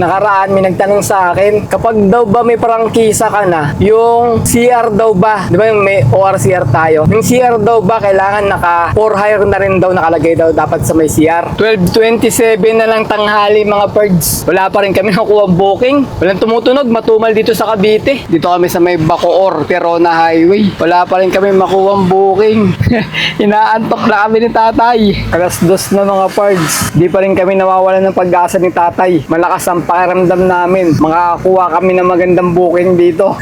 Nakaraan may nagtanong sa akin, kapag daw ba may prangkisa ka na, yung CR daw ba, di ba yung may ORCR tayo, yung CR daw ba kailangan naka for hire na rin daw nakalagay daw dapat sa may CR. 12:27 na lang tanghali mga pards. Wala pa rin kami nakuha booking. Walang tumutunog, matumal dito sa Cavite. Dito kami sa may Bacoor, Perona Highway. Wala pa rin kami makuha booking. Inaantok na kami ni tatay. Alas 2 na mga pards. Di pa rin kami nawawalan ng pag-asa ni tatay. Malakas ang pakiramdam namin. Makakakuha kami ng magandang booking dito.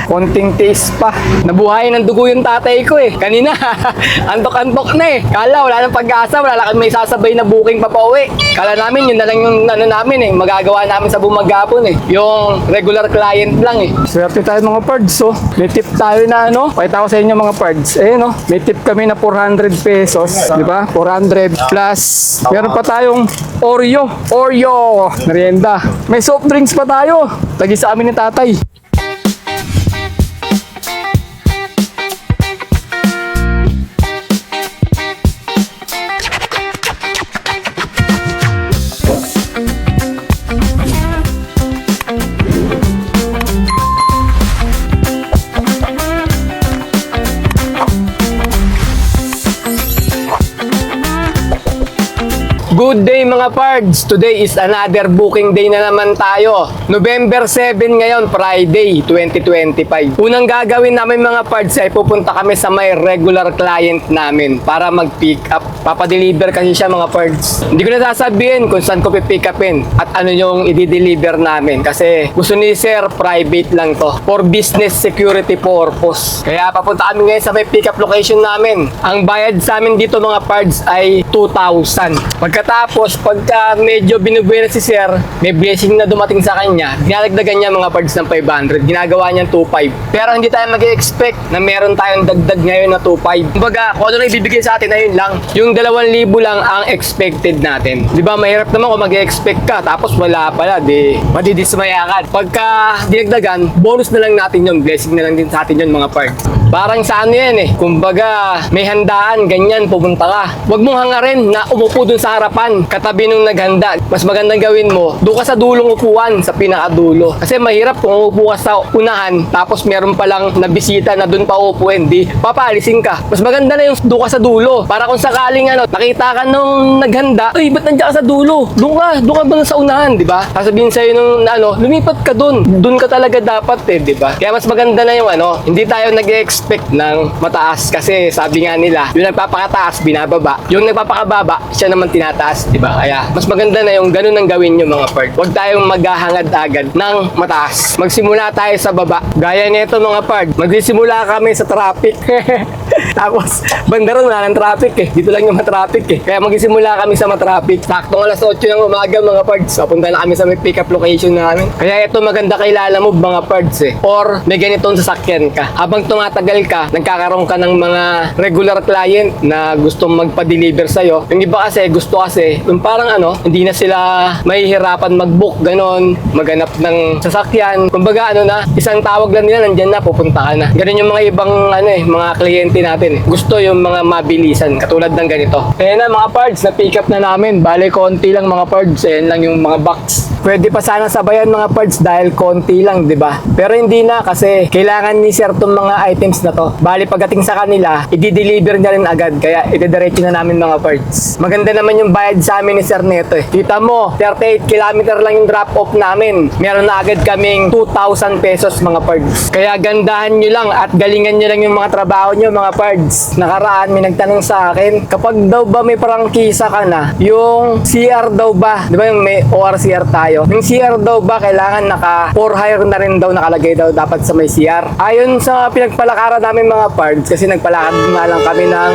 Konting taste pa. Nabuhay ng dugo yung tatay ko eh. Kanina, antok-antok na eh. Kala wala nang pag-asa, wala lang may sasabay na booking pa pauwi. Kala namin yun na lang yung ano namin eh, magagawa namin sa bumagapon eh. Yung regular client lang eh. Swerte tayo mga pards oh. May tip tayo na ano, pakita ko sa inyo mga pards. Eh no, may tip kami na 400 pesos, di ba? 400 plus. Meron pa tayong Oreo merienda. May soft drinks pa tayo. Tagi sa amin ni tatay. Good day mga pards! Today is another booking day na naman tayo. November 7 ngayon, Friday 2025. Unang gagawin namin mga pards ay pupunta kami sa may regular client namin para mag-pick up. Papadeliver kasi siya mga pards. Hindi ko na sasabihin kung saan ko pipick upin at ano yung i-deliver namin kasi gusto ni sir private lang to for business security purpose. Kaya papunta kami ngayon sa may pick up location namin. Ang bayad sa amin dito mga pards ay 2,000. Pagkatapos, pagka medyo binubuhay na si sir, may blessing na dumating sa kanya, dinadagdagan niya mga pards ng 500. Ginagawa niya 2,500. Pero hindi tayo mag-expect na meron tayong dagdag ngayon na 2,500. Kumbaga, kung ano na ibibigay sa atin, ayun lang. Yung 2,000 lang ang expected natin. Di ba, mahirap naman kung mag-expect ka, tapos wala pala, di madidismaya ka. Pagka dinagdagan, bonus na lang natin yun. Blessing na lang din sa atin yun mga pards. Parang sa ano yan eh. Kumbaga, may handaan, ganyan, pupunta ka. Huwag mong hangarin na umupo dun sa harapan, katabi nung naghanda. Mas magandang gawin mo, doon ka sa dulong upuan, sa pinakadulo. Kasi mahirap kung umupo ka sa unahan, tapos meron palang nabisita na dun pa upuin, di papaalisin ka. Mas maganda na yung doon ka sa dulo. Para kung sakaling ano, nakita ka nung naghanda, uy, ba't nandiyan ka sa dulo? Doon ka ba sa unahan, di ba? Sasabihin sa'yo nung ano, lumipat ka dun. Dun ka talaga dapat eh, di ba? Kaya mas maganda na yung ano, hindi tayo nag-expect ng mataas kasi sabi nga nila, yung nagpapakataas, binababa. Yung nagpapakababa, siya naman tinataas, di ba? Kaya mas maganda na yung ganun ang gawin nyo mga part. Huwag tayong maghahangad agad ng mataas. Magsimula tayo sa baba. Gaya nito mga part, magsisimula kami sa traffic. Tapos, banda ron wala ng traffic eh. Dito lang yung matraffic eh. Kaya magsisimula kami sa matraffic. Saktong alas 8 ng umaga mga parts. Papunta na kami sa may pick up location namin. Kaya ito maganda kay Lalamove mga parts eh. Or may ganitong sasakyan ka. Habang tumatagal ka, nagkakaroon ka ng mga regular client na gustong magpa-deliver sa'yo. Yung iba kasi, gusto kasi, yung parang ano, hindi na sila mahihirapan mag-book, ganon, maghanap ng sasakyan. Kumbaga ano na, isang tawag lang nila, nandyan na, pupunta ka na. Ganon yung mga ibang ano eh, mga kliyente natin eh. Gusto yung mga mabilisan, katulad ng ganito. Ayan na mga parts, na-pick up na namin. Bale, konti lang mga parts. Ayan lang yung mga box. Pwede pa sana sabayan mga parts dahil konti lang, di ba? Pero hindi na kasi kailangan ni sir tong mga items na to. Bali, pagdating sa kanila, i-deliver niya rin agad. Kaya, itidiretso na namin mga parts. Maganda naman yung bayad sa amin ni sir neto eh. Kita mo, 38 kilometer lang yung drop-off namin. Meron na agad kaming 2,000 pesos mga parts. Kaya gandahan nyo lang at galingan nyo lang yung mga trabaho nyo mga parts. Nakaraan, may nagtanong sa akin, kapag daw ba may prangkisa ka na, yung CR daw ba, di ba yung may ORCR tayo? Yung CR daw ba kailangan naka for hire na rin daw nakalagay daw dapat sa may CR? Ayon sa pinagpalakaran namin mga parts, kasi nagpalakad nga lang kami ng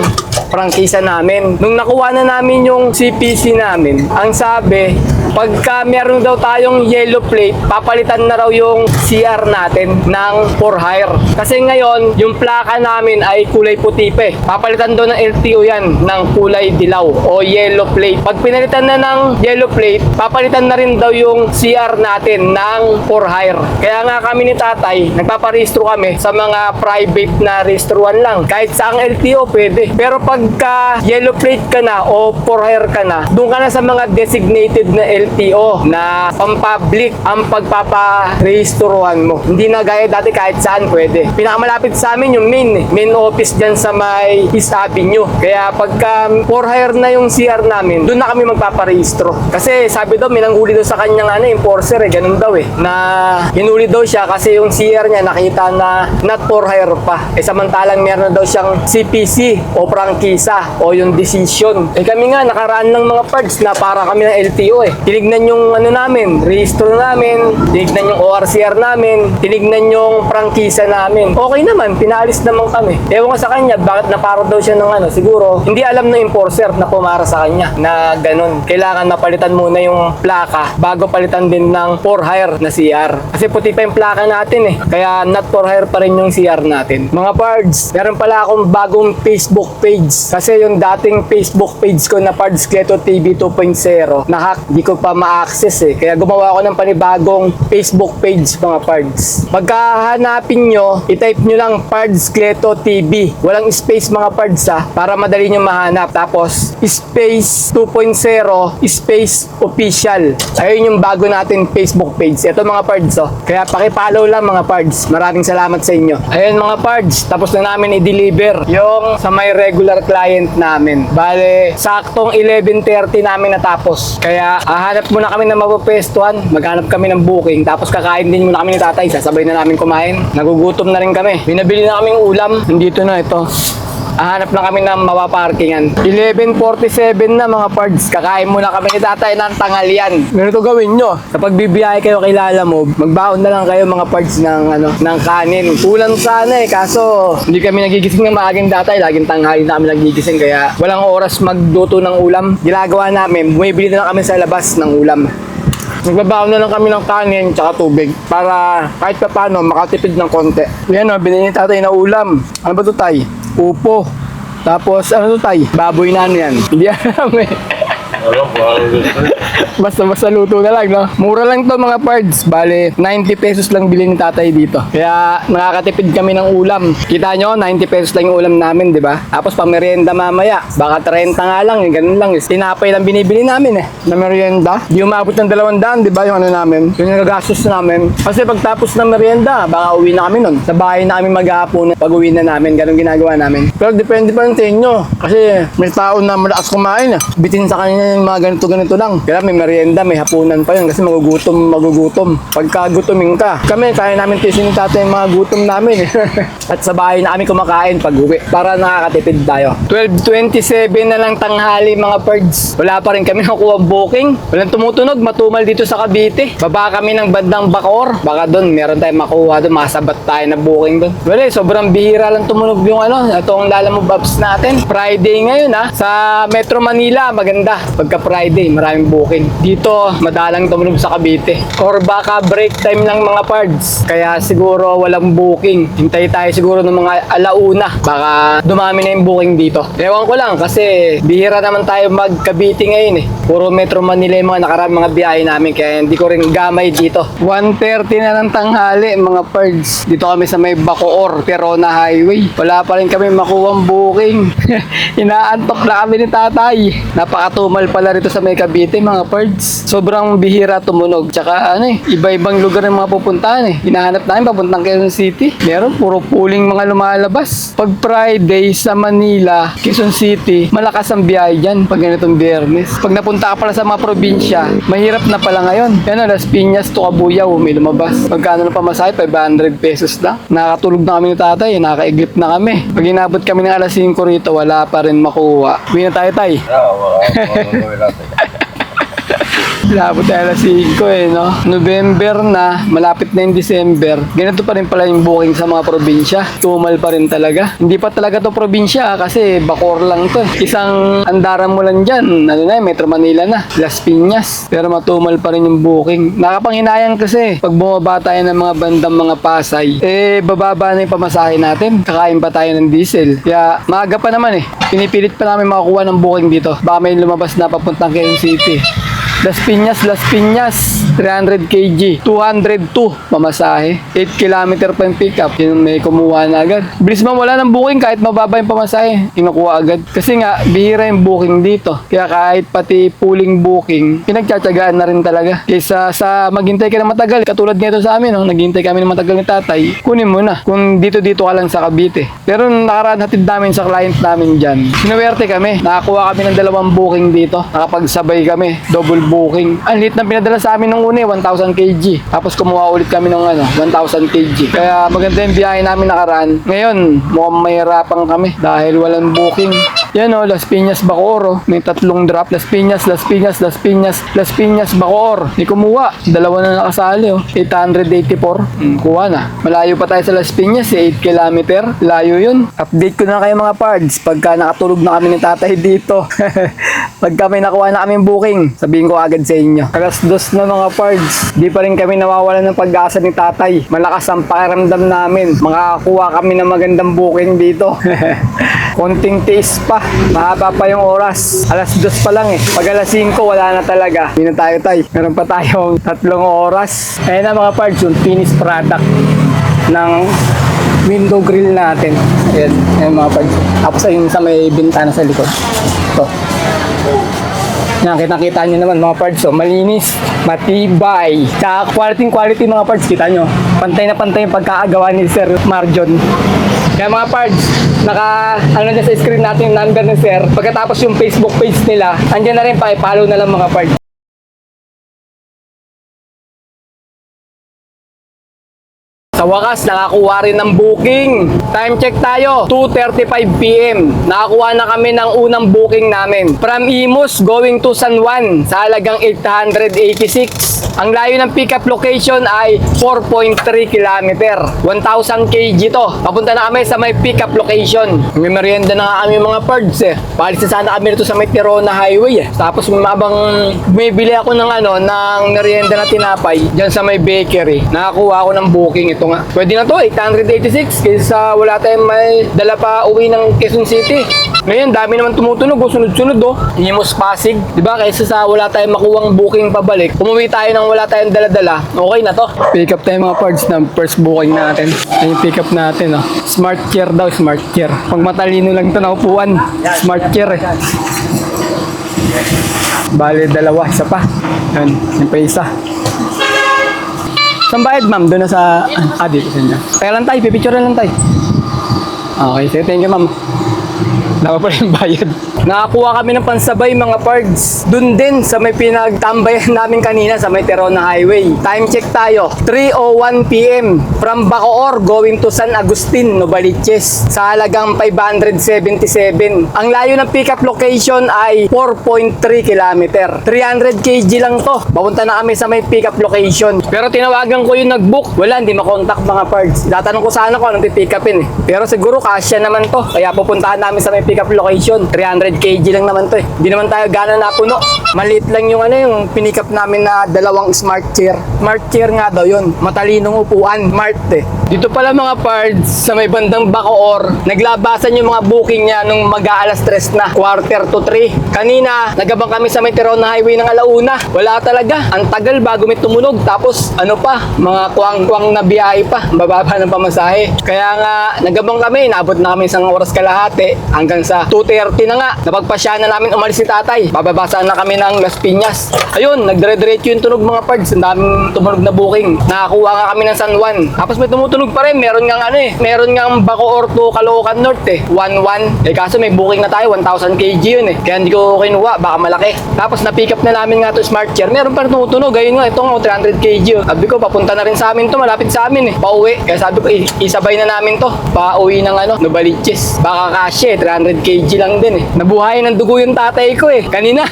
prangkisa namin. Nung nakuha na namin yung CPC namin, ang sabi, pagka meron daw tayong yellow plate, papalitan na raw yung CR natin ng for hire. Kasi ngayon, yung plaka namin ay kulay puti pa eh. Papalitan daw ng LTO yan ng kulay dilaw o yellow plate. Pag pinalitan na ng yellow plate, papalitan na rin daw yung CR natin ng for hire. Kaya nga kami ni tatay, nagpaparehistro kami sa mga private na rehistruan lang. Kahit sa ang LTO pwede. Pero pagka yellow plate ka na o for hire ka na, doon ka na sa mga designated na LTO na pang-public ang pagpaparehistruhan mo. Hindi na gaya dati kahit saan pwede. Pinakamalapit sa amin yung main office dyan sa may East Avenue. Kaya pagka for hire na yung CR namin, doon na kami magpaparehistro. Kasi sabi daw, may nanghuli daw sa kanyang enforcer ganun daw na hinuli daw siya kasi yung CR niya nakita na not for hire pa. Samantalang meron na daw siyang CPC o prangkisa o yung decision. Kami nga, nakaraan ng mga parts na para kami ng LTO Tinignan yung namin, rehistro namin, tinignan yung ORCR namin, tinignan yung prangkisa namin. Okay naman, pinalis naman kami. Ewan ko sa kanya, bakit naparo daw siya ng siguro, hindi alam ng enforcer na pumara sa kanya na ganun. Kailangan mapalitan muna yung plaka bago palitan din ng for hire na CR. Kasi puti pa yung plaka natin Kaya not for hire pa rin yung CR natin. Mga pards, meron pala akong bagong Facebook page. Kasi yung dating Facebook page ko na Pards Cleto TV 2.0, na-hack, di ko pa ma-access Kaya gumawa ako ng panibagong Facebook page, mga pards. Pagkahanapin nyo, i-type nyo lang Pards Cleto TV. Walang space, mga pards para madali nyo mahanap. Tapos, space 2.0, space official. Ayun yung bago natin Facebook page. Ito, mga pards Kaya pakipollow lang, mga pards. Maraming salamat sa inyo. Ayun, mga pards, tapos na namin i-deliver yung sa may regular client namin. Bale, saktong 11:30 namin natapos. Kaya hanap muna kami ng mapapwestuhan, maghanap kami ng booking, tapos kakain din muna kami ni tatay, sasabay na namin kumain. Nagugutom na rin kami. Binabili na kaming ulam. Nandito na ito. Hanap na kami ng mapaparkingan. 11:47 na, mga pards. Kakain muna kami ni tatay ng tanghalian. Ganito gawin nyo. Kapag bibiyahe kayo kay Lalamove, magbaon na lang kayo, mga pards, ng kanin. Ulam sana kaso hindi kami nagigising ng maagang tatay. Laging tanghali na kami nagigising, kaya walang oras magluto ng ulam. Ginagawa namin, bumibili na lang kami sa labas ng ulam. Nagbabaon na lang kami ng kanin tsaka tubig para kahit pa paano makatipid ng konti. Yan binili ni tatay na ulam. Ano ba ito, tay? Upo. Tapos ano ito, tay? Baboy na yan. Hindi alam Basta luto na lang, no? Mura lang to, mga pards. Bale, 90 pesos lang bilhin ni tatay dito. Kaya nakakatipid kami ng ulam. Kita nyo, 90 pesos lang yung ulam namin, di ba? Tapos pang merienda mamaya, baka 30 nga lang, ganun lang. Tinapay lang binibili namin na merienda. Di umabot ng 200, di ba, yung namin? Yung nagagastos namin. Kasi pagtapos ng merienda, baka uwi na kami nun. Sa bahay na kami maghapon pag uwi na namin, ganun ginagawa namin. Pero depende pa rin sa inyo. Kasi may tao na malakas kumain bitin sa kanina yung mga ganito lang. Kaya may merienda, may hapunan pa yun kasi magugutom. Pagka gutumin ka, kami, kaya namin tisin tatay yung mga gutom namin At sa bahay na kami kumakain pag uwi para nakakatipid tayo. 12:27 na lang tanghali, mga pards. Wala pa rin kami nakuha booking. Walang tumutunog, matumal dito sa Cavite. Baba kami ng bandang Bacoor. Baka doon, meron tayong makuha doon, masabat tayo na booking doon. Wala, sobrang bihira lang tumunog yung itong Lalamove apps natin. Friday ngayon sa Metro Manila, maganda. Pagka Friday, maraming booking. Dito, madalang tumunog sa Cavite. Or baka break time lang, mga pards. Kaya siguro walang booking. Hintay tayo siguro ng mga alauna. Baka dumami na yung booking dito. Ewan ko lang kasi bihira naman tayo mag-Cavite ngayon Puro Metro Manila yung mga nakaraan mga biyahe namin. Kaya hindi ko rin gamay dito. 1:30 na ng tanghali, mga pards. Dito kami sa may Bacoor, Perona Highway. Wala pa rin kami makuwang booking. Inaantok na kami ni tatay. Napakatumal pala rito sa may Cavite, mga pards. Sobrang bihira tumunog. Tsaka iba-ibang lugar ng mga pupuntahan Hinahanap namin papuntang Quezon City. Meron puro puling mga lumalabas. Pag Friday sa Manila, Quezon City, malakas ang biyahe dyan pag ganitong Biyernes. Pag napunta ka pala sa mga probinsya, mahirap na pala ngayon. Las Piñas to Cabuyao, may lumabas. Pagkano na pamasahe, 500 pesos lang. Nakatulog na kami ni tatay, nakaiglip na kami. Pag inabot kami ng alas 5 rito, wala pa rin makuha. Uwi na tayo, tay. Labot tayo alas 5 no? November na, malapit na yung December. Ganito pa rin pala yung booking sa mga probinsya. Tumal pa rin talaga. Hindi pa talaga to probinsya kasi Bacoor lang to Isang andaran mo lang dyan. Metro Manila na. Las Piñas. Pero matumal pa rin yung booking. Nakapanghinayang kasi pag bumaba tayo ng mga bandang mga Pasay, bababa na yung pamasahe natin. Kakain pa tayo ng diesel. Kaya maaga pa naman Pinipilit pa namin makakuha ng booking dito. Baka may lumabas na papuntang Quezon City. Las Piñas, Las Piñas. 300 kg, 202 pamasahe. 8 kilometer pa yung pickup. Yun may kumuha na agad. Bilis man wala ng booking kahit mababa yung pamasahe. Kinukuha agad. Kasi nga, bihira yung booking dito. Kaya kahit pati pooling booking, pinagtsatsagaan na rin talaga. Kaysa sa maghintay ka na matagal. Katulad nito sa amin, no? Naghintay kami ng matagal ni tatay. Kunin mo na. Kung dito ka lang sa Cavite. Pero nakaraan hatid namin sa client namin dyan. Sinuwerte kami. Nakakuha kami ng 2 booking dito. Nakapagsabay kami. Double booking. Ang lit na pinadala sa amin nung una, 1,000 kg. Tapos kumuha ulit kami ng 1,000 kg. Kaya maganda yung biyahe namin nakaraan. Ngayon, mukhang mahirapan kami dahil walang booking. Yan o, Las Piñas, Bacoor. May 3 drop. Las Piñas, Las Piñas, Las Piñas, Las Piñas, Bacoor. Hindi kumuha. 2 na nakasali o. 884. Kuha na. Malayo pa tayo sa Las Piñas, 8 kilometer. Layo yun. Update ko na kayo mga pards. Pagka nakatulog na kami ni tatay dito. Pagka may nakuha na kaming booking, sabihin ko agad sa inyo. Alas 2 na mga pards. Di pa rin kami nawawalan ng pag-asa ni tatay. Malakas ang pakiramdam namin. Makakakuha kami ng magandang booking dito. Konting tiis pa. Mahaba pa yung oras. Alas 2 pa lang eh. Pag alas 5, wala na talaga. Hindi na tayo tay. Meron pa tayong 3 oras. Ayan na mga pards, yung finished product ng window grill natin. Ayan mga pards. Tapos ayun sa may bintana sa likod. Ito. Yan, kita-kita nyo naman mga pards. So, malinis, matibay. Sa quality mga pards, kita nyo. Pantay na pantay yung pagkakagawa ni Sir Marjon. Kaya mga pards, ano na sa screen natin yung number ni Sir. Pagkatapos yung Facebook page nila, andyan na rin pa, i-follow na lang mga pards. Sa wakas, nakakuha rin ng booking. Time check tayo, 2:35 PM. Nakakuha na kami ng unang booking namin. From Imus going to San Juan sa halagang 886. Ang layo ng pickup location ay 4.3 kilometer. 1,000 kg to. Papunta na kami sa may pickup location. May merienda na nga kami mga pards eh. Palis na sana kami dito sa may Tirona Highway eh. Tapos mabang bumibili ako ng ng merienda na tinapay dyan sa may bakery. Nakakuha ako ng booking. Ito nga. Pwede na to, 886. Kaysa wala tayong may dala pa uwi ng Quezon City. Ngayon, dami naman tumutunog. Sunod-sunod oh. Imus Pasig. Diba? Kaysa sa wala tayong makuwang booking pabalik. Umuwi tayo ng wala tayong dala-dala. Okay na to. Pick up tayo mga parts ng first booking natin. Ay yung pick up natin oh. Smart chair daw, smart chair. Pag matalino lang ito na upuan. Smart chair eh. Bale, 2. Isa pa. Yan. Yung pa isa. Saan bayad ma'am? Doon na sa... dito sa inyo. Kaya lang tayo, pipicture lang tayo. Okay, sige, thank you ma'am. Wala pa rin bayad. Nakakuha kami ng pansabay mga pards. Doon din sa may pinagtambayan namin kanina sa may Tirona Highway. Time check tayo. 3:01 PM from Bacoor going to San Agustin, Novaliches sa halagang 577. Ang layo ng pickup location ay 4.3 kilometer. 300 kg lang to. Papunta na kami sa may pickup location. Pero tinawagan ko yung nag-book. Wala, hindi makontak mga pards. Tatanong ko sana kung anong pick upin eh. Pero siguro kasya naman to. Kaya pupuntahan namin sa may pickup location. 300 kg lang naman to eh. Hindi naman tayo gana napuno. Maliit lang yung yung pinick up namin na 2 smart chair. Smart chair nga daw yun. Matalinong upuan. Smart eh. Dito pala mga pards sa may bandang Bacoor, naglabasan yung mga booking niya nung mag-aalas 3 na. 2:45. Kanina, nagabang kami sa may Tirona Highway ng alauna. Wala talaga. Ang tagal bago may tumunog. Tapos mga kuwang-kuwang na biyahe pa. Bababa ng pamasahe. Kaya nga, nagabang kami. Naabot na kami isang oras kalahati. Hanggang sa 2:30 na nga. Napagpasya na namin umalis si tatay. Bababasaan na kami ng Las Piñas. Ayun, nagdire-diretso yung tunog mga pards. Ang daming tumunog na booking. Nakakuha nga kami ng San Juan. Tapos may tumutunog pa rin. Meron nga meron nga Bacoor to Caloocan North eh. 1-1. Kaso may booking na tayo. 1,000 kg yun eh. Kaya hindi ko kinuha. Baka malaki. Tapos na-pick up na namin nga to smart chair. Meron pa rin tumutunog. Ayun nga, ito nga 300 kg. Sabi ko, papunta na rin sa amin to. Malapit sa amin eh. Pauwi. Kaya sabi ko, isabay na namin to. Pauwi ng Novaliches. Baka kasya eh. 300 kg lang din eh. Nabuhay ng dugo yung tatay ko eh. Kanina,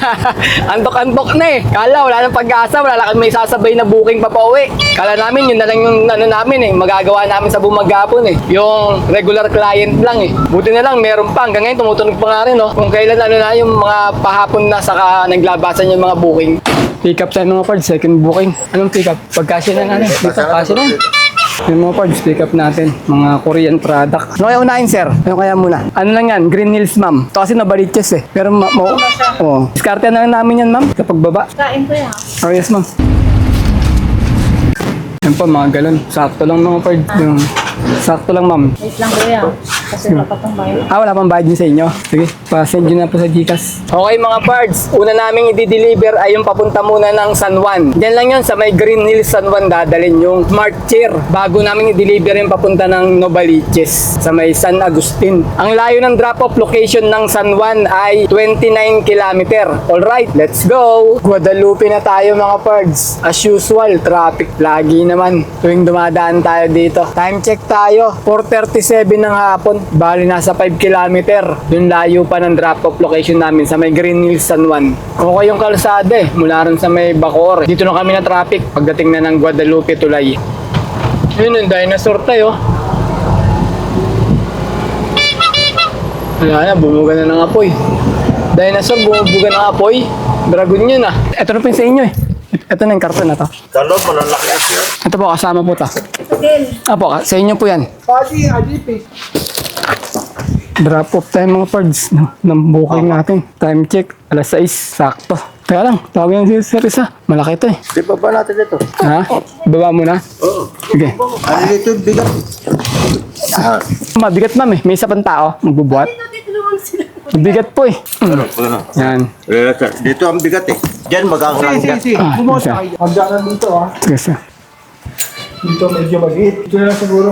antok-antok na eh. Kala, wala nang pag-asa. Wala lang may sasabay na booking pa pauwi. Kala namin, yun na lang yung namin eh. Magagawa namin sa bumagapon eh. Yung regular client lang eh. Buti na lang, meron pa. Hanggang ngayon, tumutunog pa nga rin no. Kung kailan na yung mga pahapon na saka naglabasan yung mga booking. Pick up tayo mga pards, second booking. Anong pick up? Pagkasya na dito, kasya na. Yung mga parts, pick up natin. Mga Korean product. Ano kaya unahin, sir? Ano kaya muna? Ano lang yan? Green Hills, ma'am. Ito kasi Novaliches eh. Pero, diskarte na lang namin yan, ma'am. Kapag baba. Kain ko yan. Oh, yes, ma'am. Yan po, mga galon. Sakto lang mga pards. Yung, sakto lang, ma'am. Wait lang kuya. Kasi dapat ang bayan. Wala pang bayad din sa inyo. Sige, pa-send nyo na po sa Gcash. Okay mga pards, una naming i-deliver ay yung papunta muna ng San Juan. Diyan lang yun, sa may Green Hills San Juan dadalhin yung Smart Chair. Bago namin i-deliver yung papunta ng Novaliches sa may San Agustin. Ang layo ng drop-off location ng San Juan ay 29 km. Alright, let's go! Guadalupe na tayo mga pards. As usual, traffic lagi naman tuwing dumadaan tayo dito. Time check tayo, 4:37 ng hapon. Bali nasa 5 km. Yung layo pa ng drop-off location namin sa may Green Hills San Juan. Okay yung kalsada eh, mula rin sa may Bacoor. Dito na kami na traffic pagdating na ng Guadalupe Tulay. Yun yung dinosaur tayo. Wala na, bumuga na ng apoy. Dinosaur, bumubuga ng apoy. Dragon yun ah. Ito na po yung sa inyo eh. Ito na yung karton na to. Talo, malalaki siya. Ito po, kasama po to. Apo, sa inyo po yan. Pagi, adipi. Drop off tayo mga pards ng booking natin. Time check, alas 6, sakto. Kaya lang, tawag yung si Risa. Malaki ito eh. Di ba ba natin ito? Ha? Baba mo na? Oo. Sige. Ano dito, bigat. Mabigat ma'am eh. May isa pang tao. Magbubuhat. Mabigat po eh. Ano? Yan. Dito ang bigat eh. Diyan maghahanggang dyan. Ah, isa. Handa na dito ah. Sige, sige. Dito medyo maliit. Ito na lang siguro.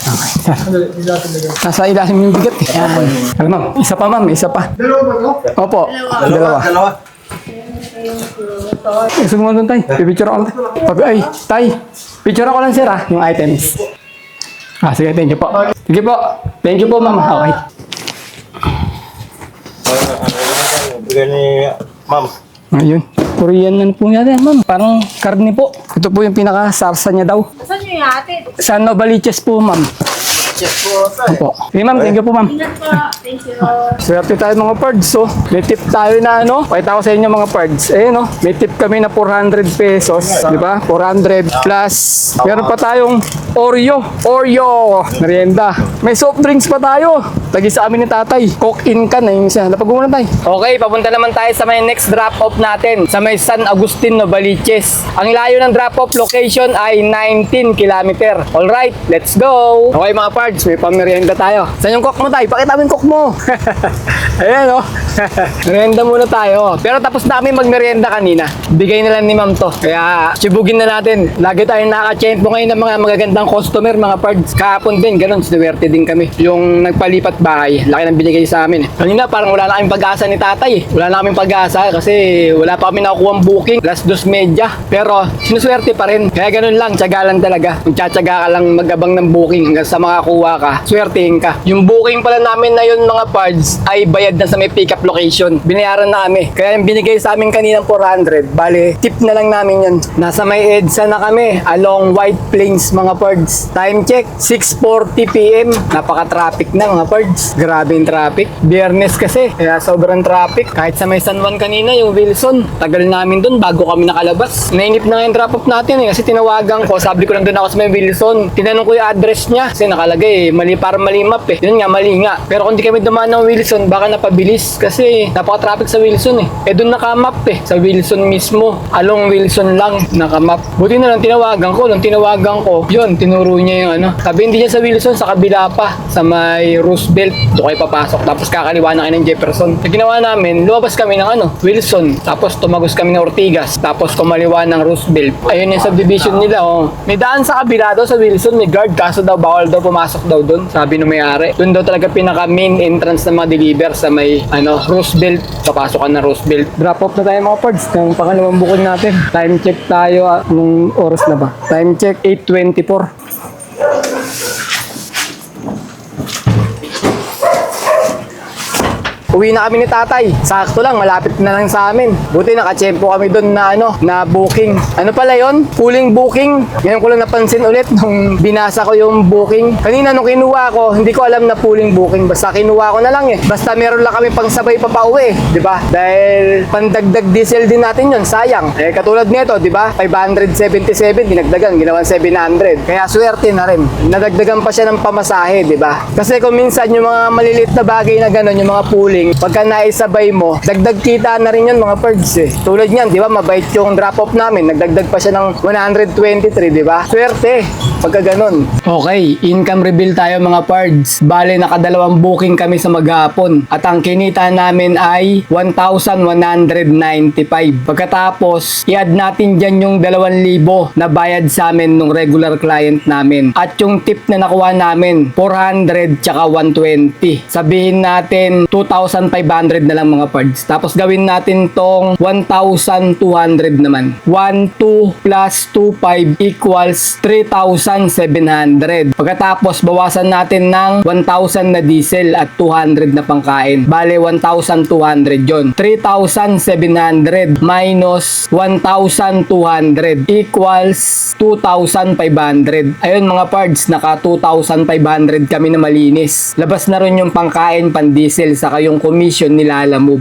Okay. Yan. Hindi natin lagyan. Nasa ilalim yung bigat eh. Yan. Alam ma'am, isa pa ma'am, isa pa. Dalawa ba no? Opo. Dalawa. Gusto mo doon tay? Pipicture ako. Pag, ay, tay. Picture ako lang sir ah, yung items. Ah, sige, thank you po. Sige po. Thank you po ma'am. Okay. Bigyan ni ma'am. Ayun. Korean na po natin, ma'am. Parang karne po. Ito po yung pinaka-sarsa niya daw. Saan nyo yung ate? Sa Novaliches po, ma'am. Yes po, sir. Opo. Sige, ma'am. Thank you po, ma'am. Ingat po. Thank you. Swerte tayo mga pards, so. May tip tayo na ano. Pakita ko sa inyo mga pards. Eh, no. May tip kami na 400 pesos. Di ba? 400 plus. Meron pa tayong Oreo. Merienda. May soft drinks pa tayo. Lagi sa amin ni tatay. Coke-in ka na yung isa. Napag muna tayo. Okay, papunta naman tayo sa may next drop-off natin. Sa may San Agustin, Novaliches. Ang layo ng drop-off location ay 19 km. Alright, let's go. Okay mga pards, may pamerienda tayo. Saan yung coke mo tayo? Pakita mo yung coke mo. Ayan o. Merienda muna tayo. Pero tapos na kami magmerienda kanina. Bigay na lang ni ma'am to. Kaya sibugin na natin. Lagi tayong nakaka-champo ngayon ng mga magagandang customer, mga pards. Kahapon din, ganun. Sinuwerte din kami. Yung nagpalipat bahay, laki ng binigay sa amin. Kanina parang wala na kaming pag-asa ni tatay. Wala na kaming pag-asa kasi wala pa kami nakukuha booking. Last 2:30. Pero sinuswerte pa rin. Kaya ganun lang, tiyaga lang talaga. Kung tsatsaga ka lang mag-abang ng booking hanggang sa makakuha ka, swertein ka. Yung booking pala namin na yun mga pards ay bayad na sa may pick-up location. Binayaran na kami. Kaya yung binigay sa amin kaninang 400, bale, tip na lang namin yun. Nasa may EDSA na kami, along White Plains mga pards. Time check, 6:40 PM. Napaka-traffic na mga pards. Grabe yung traffic. Biyernes kasi, kaya sobrang traffic. Kahit sa may San Juan kanina, yung Wilson, tagal namin dun bago kami nakalabas. Nainip na nga yung drop-off natin eh, kasi tinawagan ko, sabi ko nandun ako sa may Wilson. Tinanong ko yung address niya, kasi nakalagay mali, parang mali map eh. Yun nga, mali nga. Pero kung di kami dumaan ng Wilson, baka napabilis kasi napaka-traffic sa Wilson eh. Eh dun nakamap eh, sa Wilson mismo. Along Wilson lang, nakamap. Buti na lang tinawagan ko, nung tinawagan ko, yun, tinuro niya yung ano. Sabi hindi niya sa Wilson, sa kabila pa, sa may Roosevelt, doon kayo papasok. Tapos kakaliwa na kayo ng Jefferson. Yung ginawa namin, lumabas kami ng ano, Wilson. Tapos tumagos kami ng Ortigas. Tapos kumaliwa ng Roosevelt. Ayun yung subdivision nila, oh. May daan sa kabila daw sa Wilson, may guard. Kaso daw, bawal daw pumasok daw doon. Sabi nung may-ari. Doon daw talaga pinaka main entrance ng mga deliver sa may, ano, Roosevelt. Papasok ka na Roosevelt. Drop off na tayo mga pards. Yung pangalawang bukod natin. Time check tayo, nung oras na ba? Time check, 8:24. Uwi na kami ni tatay. Sakto lang, malapit na lang sa amin. Buti nakachempo kami doon na ano, na booking. Ano pala yon? Pooling booking. Ngayon ko lang napansin ulit nung binasa ko yung booking. Kanina nung kinuha ko, hindi ko alam na pooling booking. Basta kinuha ko na lang eh. Basta meron lang kami pang sabay pa pauwi, di ba? Dahil pandagdag diesel din natin yon, sayang. Eh katulad nito, di ba? 577 dinagdagan, ginawan 700. Kaya swerte na rin. Nadagdagan pa siya ng pamasahe, di ba? Kasi kung minsan yung mga maliliit na bagay na gano'n, yung mga pooling, shipping, pagka naisabay mo, dagdag kita na rin yun mga pards eh. Tulad niyan, di ba, mabait yung drop-off namin, nagdagdag pa siya ng 123, di ba? Swerte, pagka ganun. Okay, income reveal tayo mga pards. Bale, nakadalawang booking kami sa maghapon at ang kinita namin ay 1,195. Pagkatapos, i-add natin dyan yung 2,000 na bayad sa amin nung regular client namin. At yung tip na nakuha namin, 400 tsaka 120. Sabihin natin 2,500 na lang mga pards. Tapos gawin natin tong 1,200 naman. 1,2 plus 2,5 equals 3,700. Pagkatapos, bawasan natin ng 1,000 na diesel at 200 na pangkain. Bale, 1,200 yon. 3,700 minus 1,200 equals 2,500. Ayun mga pards, naka 2,500 kami na malinis. Labas na rin yung pangkain, pan-diesel, saka yung commission nila Lalamove.